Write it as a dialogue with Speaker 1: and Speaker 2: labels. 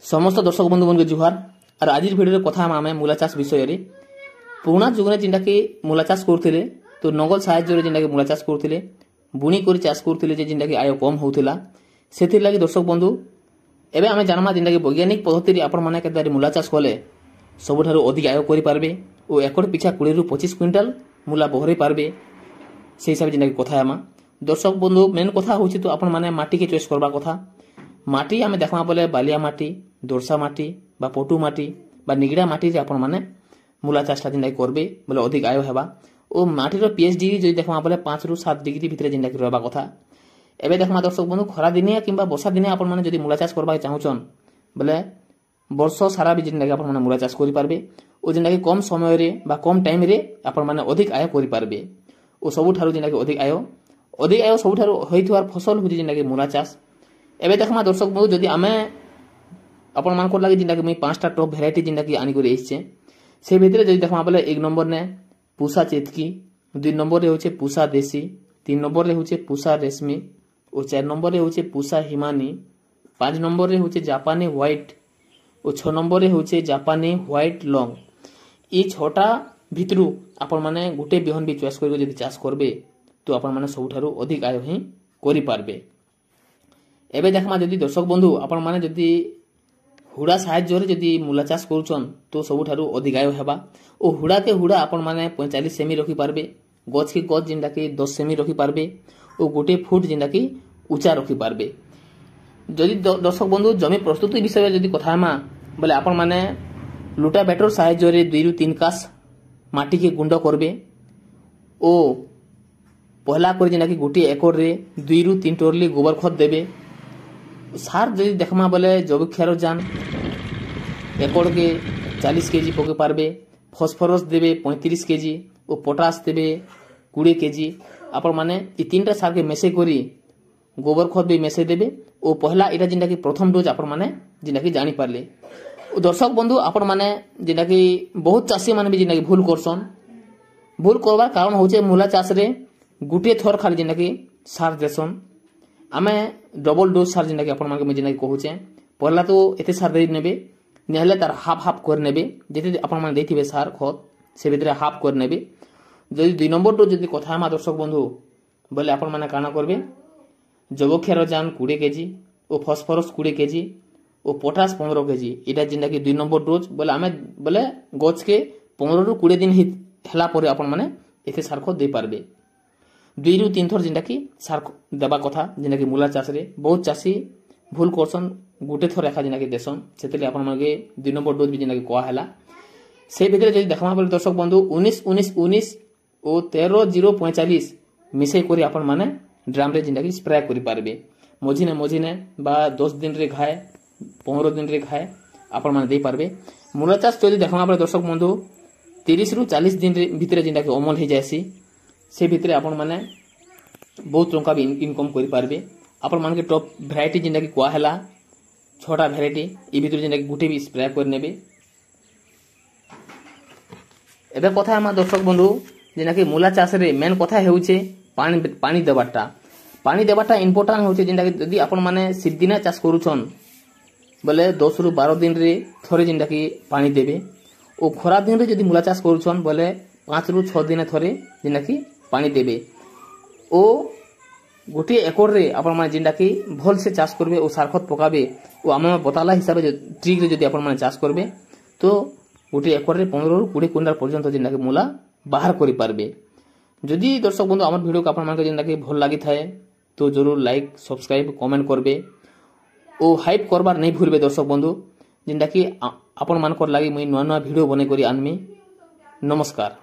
Speaker 1: समस्त दर्शक बंधु मन के जुहार। और आज भिडियो कथा आम मूला चाष विषय रे पुराना जुग में जिनटा कि मूला चाष करथिले तो नंगल साहाय्य रे जिनटा कि मूला चाष करथिले बुणी करी चाष करथिले जे जिनटा कि आय कम होउथिला सेथिर लागि दर्शक बंधु एबे आमे जानमा जिनटा कि वैज्ञानिक पद्धति रे आपण माने केदारी मूला चाष कले सबुठारु अधिक आय करि पारबे ओ एकड़ पिछा 20 रु 25 क्विंटल मूला बहरै पारबे से हिसाब जिनटा कि कथा आमा दर्शक बंधु मेन कथा होछि तो आपण माने माटी के चॉइस करबा कथा। माटी आमे देखमा बोले बालिया माटी दोरसा माटी बा पटु माटी बा निगड़ा माटी जे आपण माने मूला चाषटा जिनटा करबे बोले अधिक आय हेबा ओ माटी रो पीएच डिग्री जदि देखमा बोले 5 रु 7 डिग्री भितरे जिनटा रहबा कथा। एबे देखमा दर्शक बंधु खरा दिनिया किंबा वर्षा दिनिया आपण माने जदि मूला चाष करबा चाहउछन बोले वर्ष सारा भी जिनटा आपण माने मूला चाष करि पारबे ओ जिनटा कम समय रे बा कम टाइम रे आपण माने अधिक आय करि पारबे ओ सबुठारु जिनटा अधिक आय सबुठारु होइथवार फसल होछि जिनटा मूला चाष। एबे देखमा दर्शक बंधु जदि आमे आपण मानकर लागि जिनटा कि 5टा टॉप वैरायटी जिनटा कि आनी करे एछे से भितरे जदि देखमा बोले 1 नंबर ने पूसा चेतकी 2 नंबर रे होचे पूसा देसी 3 नंबर रे होचे पूसा रेशमी और 4 नंबर रे होचे पूसा हिमानी 5 नंबर रे होचे जापानी व्हाइट और 6 नंबर रे होचे जापानी व्हाइट लॉन्ग। ई 6टा भितरु आपण माने गुटे बिहन भी चॉइस करबे जदि चाष करबे तो आपण माने सबुठारु अधिक आय ही करि पारबे। एबे देखमा जदि दर्शक बंधु आपण माने जदि हुड़ा साहाय्य रे जदि मूला चाष करूछन तो सबुठारु अधिक आय हेबा ओ हुड़ा के हुड़ा आपण माने 45 सेमी रखि पारबे गछ के गछ जिंदा कि 10 सेमी रखि पारबे ओ गोटे फुट जिंदा कि ऊंचा रखि पारबे। जदि दर्शक बंधु जमी प्रस्तुति विषय जदि कथामा बोले आपण माने लुटा बैटर साहाय्य रे 2 रु 3 कास माटी के गुंड करबे ओ पहला कर जिंदा कि गोटे एकड़ रे 2 रु 3 टोरली गोबर खत देबे। सार जदि देखमा बोले जैविक क्षार जान एकड़ के 40 केजी पके पारबे फॉस्फोरस देबे 35 केजी और पोटास देबे 20 केजी आपण माने ई तीनटा सार के मेसे करी गोबर खत भी मेसे देबे ओ पहला एटा जिंदा कि प्रथम डोज आपण माने जिंदा कि जानि पारले। ओ दर्शक बंधु आपण माने जिंदा कि बहुत चासी माने भी जिंदा कि भूल करसन भूल करबार कारण होचे मूला चाष रे गुटे थर खाली जिंदा कि सार देसन आमे डबल डोज सार जिंदा कि आपण माने जिंदा कि कहूचे पहला तो एते सार दे नेबे नेहले तार हाफ हाफ कर नेबे जेते आपण माने देथिबे सार खत से भितरे हाफ कर नेबे। जदि 2 नंबर डोज जदि कथा मा दर्शक बंधु बोले आपण माने काना करबे जैविक क्षार जान 20 केजी ओ फॉस्फोरस 20 केजी ओ पोटास 15 केजी एटा जिंदा कि 2 नंबर डोज बोले आमे बोले गछ के 15 रु 20 दिन हेला परे आपण माने एते सार खत दे पारबे 2 रु 3 थर जिंदा कि सार देबा कथा जिंदा कि मूला चाष रे बहुत चासी भूल करसन गुटे थर एखा जिंदा कि देसन सेतले आपण माने 2 नंबर डोज भी जिंदा कि कोआ हैला से भितरे जदि देखमा बोले दर्शक बंधु 19 19 19 ओ 13 0 45 मिसे करी आपण माने ड्राम रे जिंदा कि स्प्रे करि पारबे मझिने बा 10 दिन रे घाए 15 दिन रे घाए आपण माने दे पारबे। मूला चाष जदि देखमा बोले दर्शक बंधु 30 रु 40 दिन रे भितरे जिंदा कि अमल हे जायसी से भितरे आपण माने बहुत टंका भी इनकम करि पारबे। आपण माने के टॉप वैरायटी जिंदा कि कोआ हैला 6टा वैरायटी ई भितरे जिंदा कि गुटे भी स्प्रे कर नेबे। एबे कथा हम दर्शक बंधु जिंदा कि मूला चाष रे मेन कथा हेउचे पानी देबाटा इंपोर्टेंट होचे जिंदा कि जदि आपण माने सिद्दिना चाष करूछन बोले 10 रु 12 दिन रे थरे जिंदा कि पानी देबे ओ खरा दिन रे जदि मूला चाष करूछन बोले 5 रु 6 दिन थरे जिंदा कि पानी देबे ओ गोटे एकड़ रे आपण माने जिंदा कि भल से चाष करबे ओ सार खत पकाबे ओ आमा बताला हिसाब रे ट्रिक रे जदि आपण माने चाष करबे तो गोटे एकड़ रे 15 रु 20 क्विंटल पर्यंत जिंदा कि मूला बाहर करि पारबे। जदि दर्शक बंधु हमर वीडियो को आपण माने जिंदा कि भल लागि थाए तो जरूर लाइक सब्सक्राइब कमेंट करबे ओ हाइप करबार नहीं भूलबे दर्शक बंधु जिंदा कि आपण मानकर लागि मुई नवा वीडियो बने करी आनमी। नमस्कार।